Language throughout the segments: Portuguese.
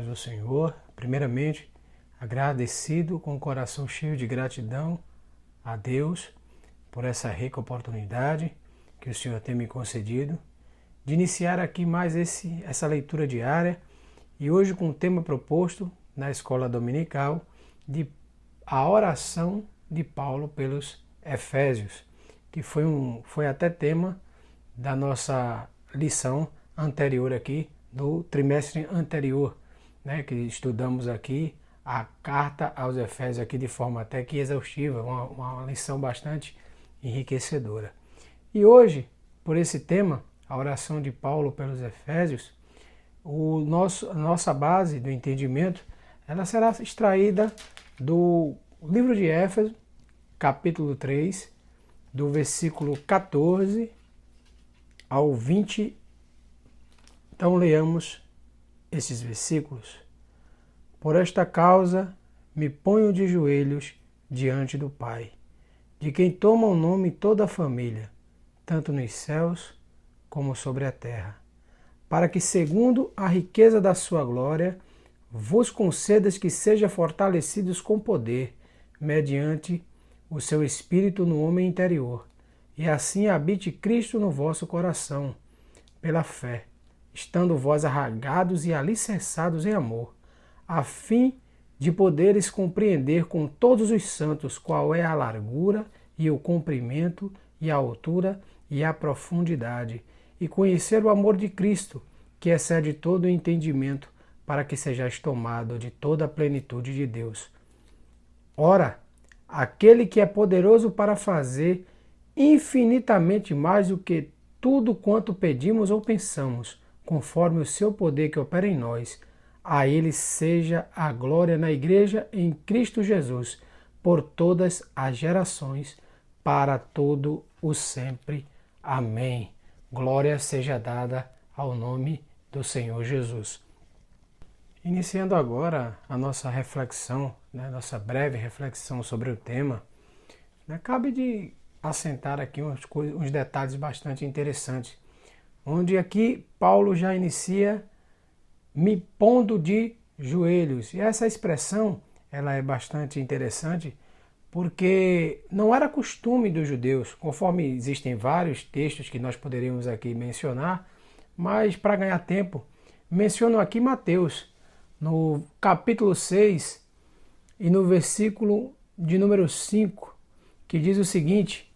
ao Senhor, primeiramente agradecido com o coração cheio de gratidão a Deus por essa rica oportunidade que o Senhor tem me concedido de iniciar aqui mais essa leitura diária e hoje com o tema proposto na escola dominical de a oração de Paulo pelos Efésios, que foi até tema da nossa lição anterior aqui, do trimestre anterior, né, que estudamos aqui a carta aos Efésios aqui de forma até que exaustiva, uma lição bastante enriquecedora. E hoje, por esse tema, a oração de Paulo pelos Efésios, a nossa base do entendimento, ela será extraída do livro de Éfeso, capítulo 3, do versículo 14 ao 20. Então leamos esses versículos. Por esta causa me ponho de joelhos diante do Pai, de quem toma o nome toda a família, tanto nos céus como sobre a terra, para que, segundo a riqueza da sua glória, vos concedas que sejam fortalecidos com poder, mediante o seu Espírito no homem interior, e assim habite Cristo no vosso coração, pela fé, estando vós arraigados e alicerçados em amor, a fim de poderes compreender com todos os santos qual é a largura e o comprimento e a altura e a profundidade, e conhecer o amor de Cristo, que excede todo o entendimento, para que sejais tomado de toda a plenitude de Deus. Ora, aquele que é poderoso para fazer infinitamente mais do que tudo quanto pedimos ou pensamos, conforme o seu poder que opera em nós, a ele seja a glória na Igreja em Cristo Jesus, por todas as gerações, para todo o sempre. Amém. Glória seja dada ao nome do Senhor Jesus. Iniciando agora a nossa reflexão, nossa breve reflexão sobre o tema, cabe de assentar aqui uns detalhes bastante interessantes, onde aqui Paulo já inicia me pondo de joelhos. E essa expressão ela é bastante interessante porque não era costume dos judeus, conforme existem vários textos que nós poderíamos aqui mencionar, mas para ganhar tempo, menciono aqui Mateus, no capítulo 6 e no versículo de número 5, que diz o seguinte: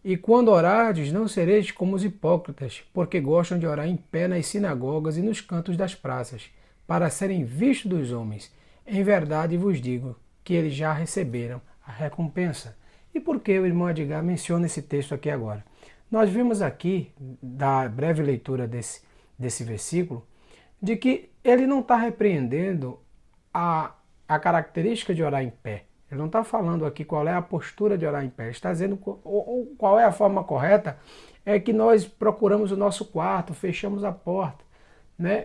E quando orardes, não sereis como os hipócritas, porque gostam de orar em pé nas sinagogas e nos cantos das praças, para serem vistos dos homens. Em verdade vos digo que eles já receberam a recompensa. E por que o irmão Edgar menciona esse texto aqui agora? Nós vimos aqui, da breve leitura desse versículo, de que ele não está repreendendo a característica de orar em pé. Ele não está falando aqui qual é a postura de orar em pé. Ele está dizendo qual é a forma correta, é que nós procuramos o nosso quarto, fechamos a porta.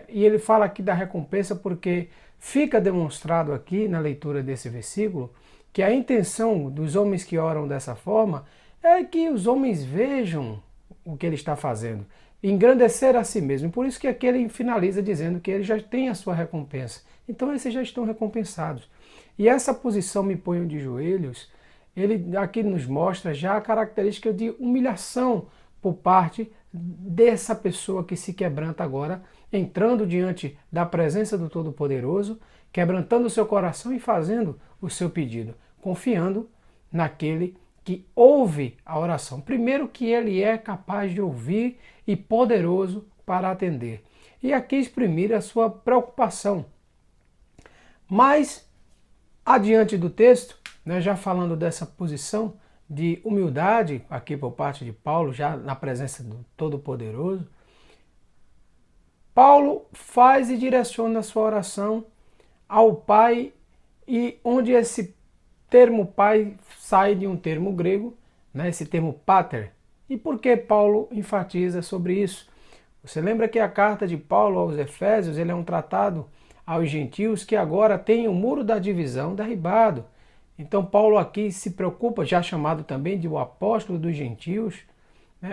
E ele fala aqui da recompensa porque fica demonstrado aqui na leitura desse versículo que a intenção dos homens que oram dessa forma é que os homens vejam o que ele está fazendo, engrandecer a si mesmo. Por isso que aqui ele finaliza dizendo que ele já tem a sua recompensa. Então esses já estão recompensados. E essa posição me ponho de joelhos, ele aqui nos mostra já a característica de humilhação por parte dessa pessoa que se quebranta agora, entrando diante da presença do Todo-Poderoso, quebrantando o seu coração e fazendo o seu pedido, confiando naquele que ouve a oração. Primeiro, que ele é capaz de ouvir e poderoso para atender. E aqui exprimir a sua preocupação. Mas, adiante do texto, já falando dessa posição de humildade, aqui por parte de Paulo, já na presença do Todo-Poderoso, Paulo faz e direciona a sua oração ao Pai, e onde esse termo Pai sai de um termo grego, esse termo pater. E por que Paulo enfatiza sobre isso? Você lembra que a carta de Paulo aos Efésios ele é um tratado aos gentios que agora tem o muro da divisão derribado. Então Paulo aqui se preocupa, já chamado também de o apóstolo dos gentios,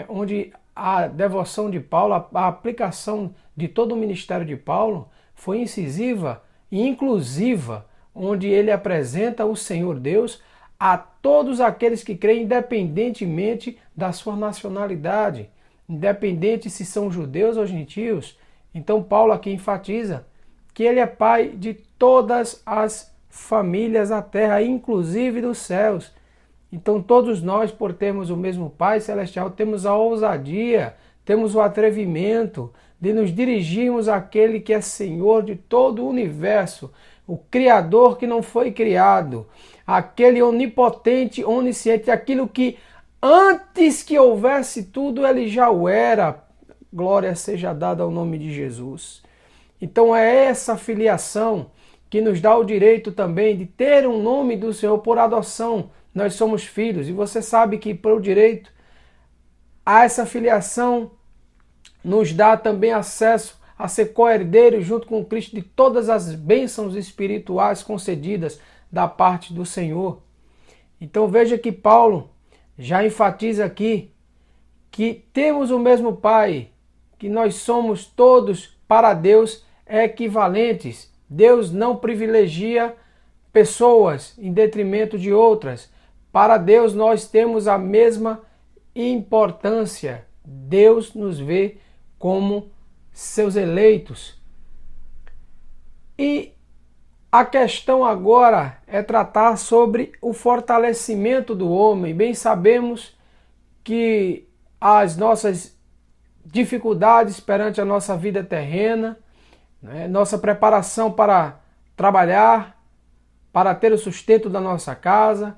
onde a devoção de Paulo, a aplicação de todo o ministério de Paulo foi incisiva e inclusiva, onde ele apresenta o Senhor Deus a todos aqueles que creem, independentemente da sua nacionalidade, independente se são judeus ou gentios. Então Paulo aqui enfatiza que ele é pai de todas as famílias da terra, inclusive dos céus. Então todos nós, por termos o mesmo Pai Celestial, temos a ousadia, temos o atrevimento de nos dirigirmos àquele que é Senhor de todo o universo, o Criador que não foi criado, aquele onipotente, onisciente, aquilo que antes que houvesse tudo, ele já o era. Glória seja dada ao nome de Jesus. Então é essa filiação que nos dá o direito também de ter um nome do Senhor por adoção. Nós somos filhos e você sabe que por o direito a essa filiação nos dá também acesso a ser co-herdeiro junto com Cristo de todas as bênçãos espirituais concedidas da parte do Senhor. Então veja que Paulo já enfatiza aqui que temos o mesmo Pai, que nós somos todos para Deus equivalentes. Deus não privilegia pessoas em detrimento de outras. Para Deus nós temos a mesma importância. Deus nos vê como seus eleitos. E a questão agora é tratar sobre o fortalecimento do homem. Bem sabemos que as nossas dificuldades perante a nossa vida terrena, nossa preparação para trabalhar, para ter o sustento da nossa casa,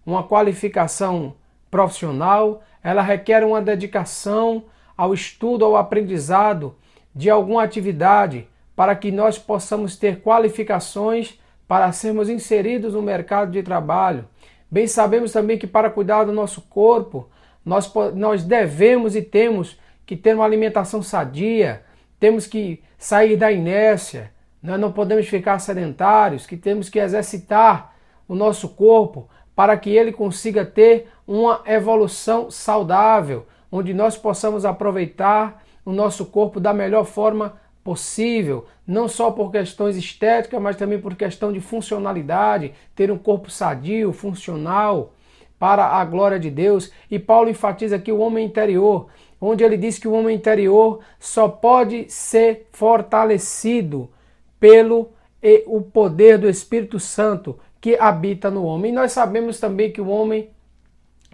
uma qualificação profissional, ela requer uma dedicação ao estudo, ao aprendizado de alguma atividade, para que nós possamos ter qualificações para sermos inseridos no mercado de trabalho. Bem sabemos também que para cuidar do nosso corpo, nós devemos e temos que ter uma alimentação sadia, temos que sair da inércia, não podemos ficar sedentários, que temos que exercitar o nosso corpo para que ele consiga ter uma evolução saudável, onde nós possamos aproveitar o nosso corpo da melhor forma possível, não só por questões estéticas, mas também por questão de funcionalidade, ter um corpo sadio, funcional, para a glória de Deus. E Paulo enfatiza aqui o homem interior, onde ele diz que o homem interior só pode ser fortalecido pelo o poder do Espírito Santo que habita no homem. E nós sabemos também que o homem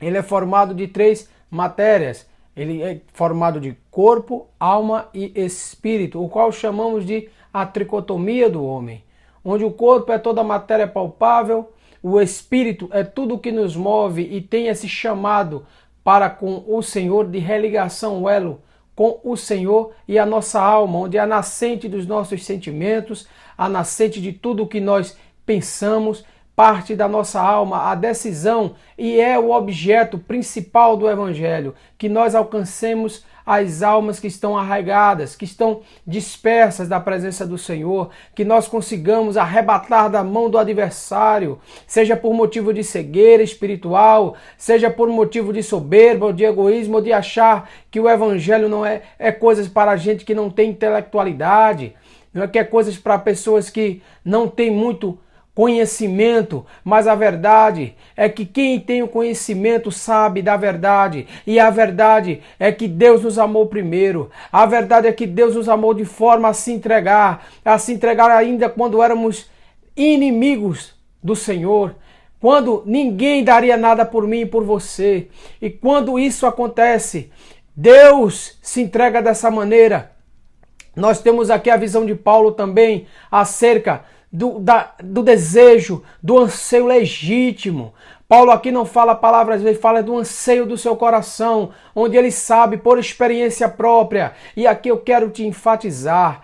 ele é formado de 3 matérias. Ele é formado de corpo, alma e espírito, o qual chamamos de a tricotomia do homem, onde o corpo é toda a matéria palpável, o espírito é tudo o que nos move e tem esse chamado para com o Senhor de religação, o elo com o Senhor, e a nossa alma, onde é a nascente dos nossos sentimentos, a nascente de tudo o que nós pensamos, parte da nossa alma, a decisão, e é o objeto principal do Evangelho, que nós alcancemos as almas que estão arraigadas, que estão dispersas da presença do Senhor, que nós consigamos arrebatar da mão do adversário, seja por motivo de cegueira espiritual, seja por motivo de soberba ou de egoísmo, ou de achar que o Evangelho não é coisas para gente que não tem intelectualidade, não é que é coisas para pessoas que não têm muito conhecimento, mas a verdade é que quem tem o conhecimento sabe da verdade, e a verdade é que Deus nos amou primeiro, a verdade é que Deus nos amou de forma a se entregar ainda quando éramos inimigos do Senhor, quando ninguém daria nada por mim e por você. E quando isso acontece, Deus se entrega dessa maneira. Nós temos aqui a visão de Paulo também acerca do desejo, do anseio legítimo. Paulo aqui não fala palavras, ele fala do anseio do seu coração, onde ele sabe por experiência própria. E aqui eu quero te enfatizar,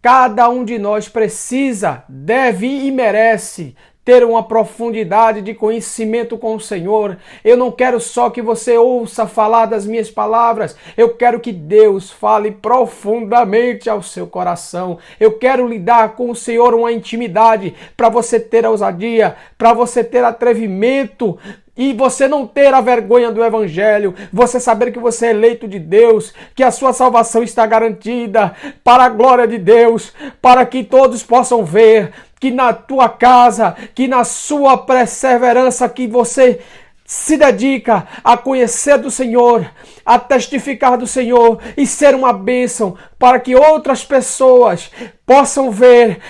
cada um de nós precisa, deve e merece ter uma profundidade de conhecimento com o Senhor. Eu não quero só que você ouça falar das minhas palavras, eu quero que Deus fale profundamente ao seu coração. Eu quero lhe dar com o Senhor uma intimidade para você ter ousadia, para você ter atrevimento, e você não ter a vergonha do Evangelho, você saber que você é eleito de Deus, que a sua salvação está garantida para a glória de Deus, para que todos possam ver que na tua casa, que na sua perseverança que você se dedica a conhecer do Senhor, a testificar do Senhor e ser uma bênção para que outras pessoas possam ver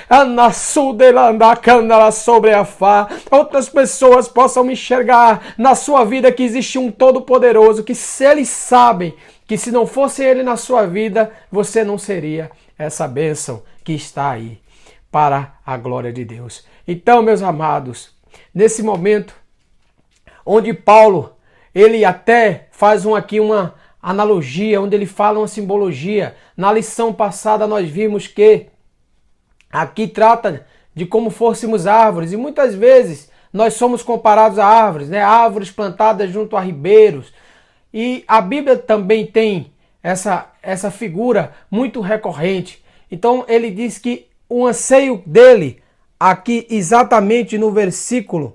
sobre a fá, outras pessoas possam enxergar na sua vida que existe um Todo-Poderoso, que se eles sabem que se não fosse Ele na sua vida, você não seria essa bênção que está aí para a glória de Deus. Então, meus amados, nesse momento onde Paulo, ele até faz aqui uma analogia, onde ele fala uma simbologia. Na lição passada nós vimos que aqui trata de como fôssemos árvores, e muitas vezes nós somos comparados a árvores, né? Árvores plantadas junto a ribeiros. E a Bíblia também tem essa figura muito recorrente. Então ele diz que o anseio dele, aqui exatamente no versículo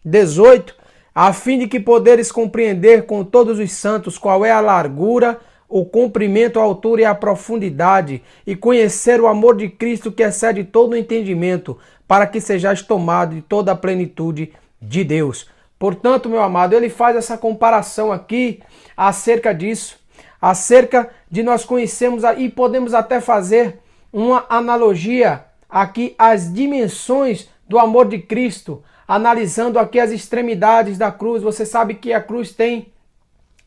18, a fim de que poderes compreender com todos os santos qual é a largura, o comprimento, a altura e a profundidade, e conhecer o amor de Cristo que excede todo o entendimento, para que sejais tomado de toda a plenitude de Deus. Portanto, meu amado, ele faz essa comparação aqui acerca disso, acerca de nós conhecermos e podemos até fazer uma analogia aqui às dimensões do amor de Cristo, analisando aqui as extremidades da cruz. Você sabe que a cruz tem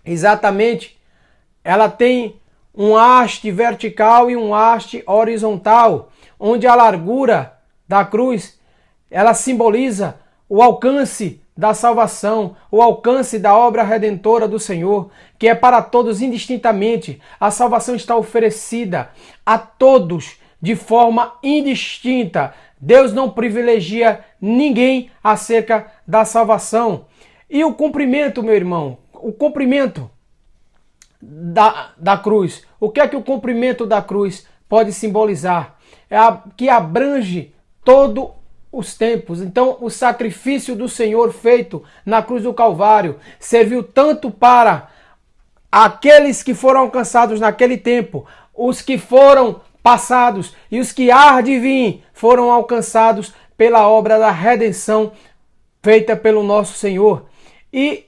exatamente, ela tem um haste vertical e um haste horizontal, onde a largura da cruz, ela simboliza o alcance da salvação, o alcance da obra redentora do Senhor, que é para todos indistintamente. A salvação está oferecida a todos de forma indistinta. Deus não privilegia ninguém acerca da salvação. E o cumprimento, meu irmão, o cumprimento da cruz. O que é que o cumprimento da cruz pode simbolizar? Que abrange todos os tempos. Então, o sacrifício do Senhor feito na cruz do Calvário serviu tanto para aqueles que foram alcançados naquele tempo, os que foram passados e os que há de vir foram alcançados pela obra da redenção feita pelo nosso Senhor. E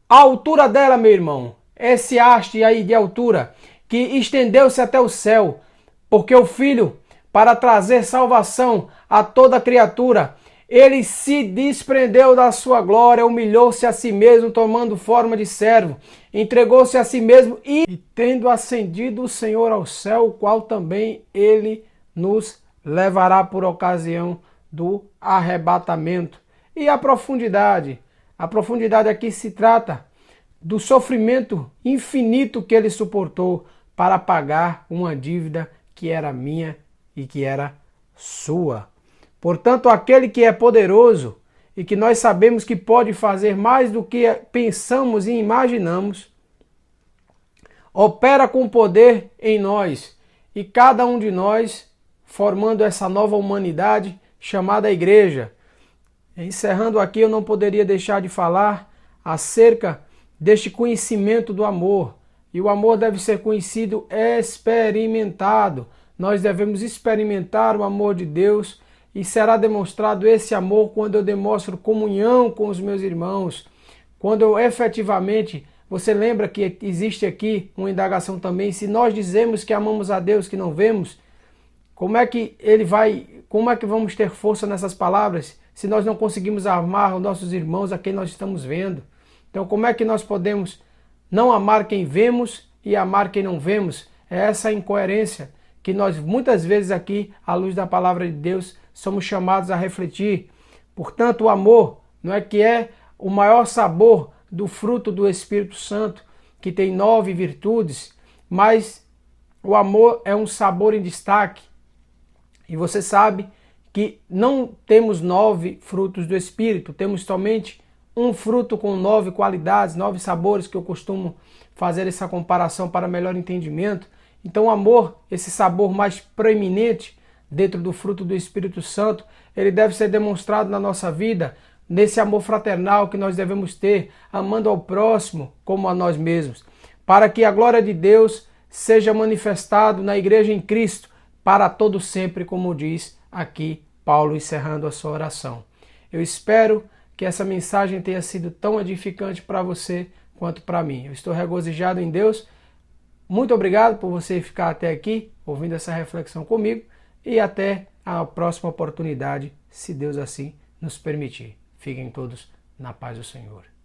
a altura dela, meu irmão, esse haste aí de altura que estendeu-se até o céu, porque o Filho, para trazer salvação a toda criatura, ele se desprendeu da sua glória, humilhou-se a si mesmo, tomando forma de servo, entregou-se a si mesmo e tendo ascendido o Senhor ao céu, o qual também ele nos levará por ocasião do arrebatamento. E a profundidade aqui se trata do sofrimento infinito que ele suportou para pagar uma dívida que era minha e que era sua. Portanto, aquele que é poderoso e que nós sabemos que pode fazer mais do que pensamos e imaginamos, opera com poder em nós e cada um de nós formando essa nova humanidade chamada Igreja. Encerrando aqui, eu não poderia deixar de falar acerca deste conhecimento do amor. E o amor deve ser conhecido, experimentado. Nós devemos experimentar o amor de Deus e será demonstrado esse amor quando eu demonstro comunhão com os meus irmãos. Quando eu efetivamente, você lembra que existe aqui uma indagação também, se nós dizemos que amamos a Deus que não vemos, como é que vamos ter força nessas palavras se nós não conseguimos amar os nossos irmãos a quem nós estamos vendo? Então, como é que nós podemos não amar quem vemos e amar quem não vemos? É essa incoerência que nós muitas vezes aqui, à luz da palavra de Deus, somos chamados a refletir. Portanto, o amor não é que é o maior sabor do fruto do Espírito Santo, que tem 9 virtudes, mas o amor é um sabor em destaque. E você sabe que não temos 9 frutos do Espírito, temos somente um fruto com 9 qualidades, 9 sabores, que eu costumo fazer essa comparação para melhor entendimento. Então o amor, esse sabor mais proeminente dentro do fruto do Espírito Santo, ele deve ser demonstrado na nossa vida, nesse amor fraternal que nós devemos ter, amando ao próximo como a nós mesmos, para que a glória de Deus seja manifestada na igreja em Cristo, para todo sempre, como diz aqui Paulo encerrando a sua oração. Eu espero que essa mensagem tenha sido tão edificante para você quanto para mim. Eu estou regozijado em Deus. Muito obrigado por você ficar até aqui, ouvindo essa reflexão comigo, e até a próxima oportunidade, se Deus assim nos permitir. Fiquem todos na paz do Senhor.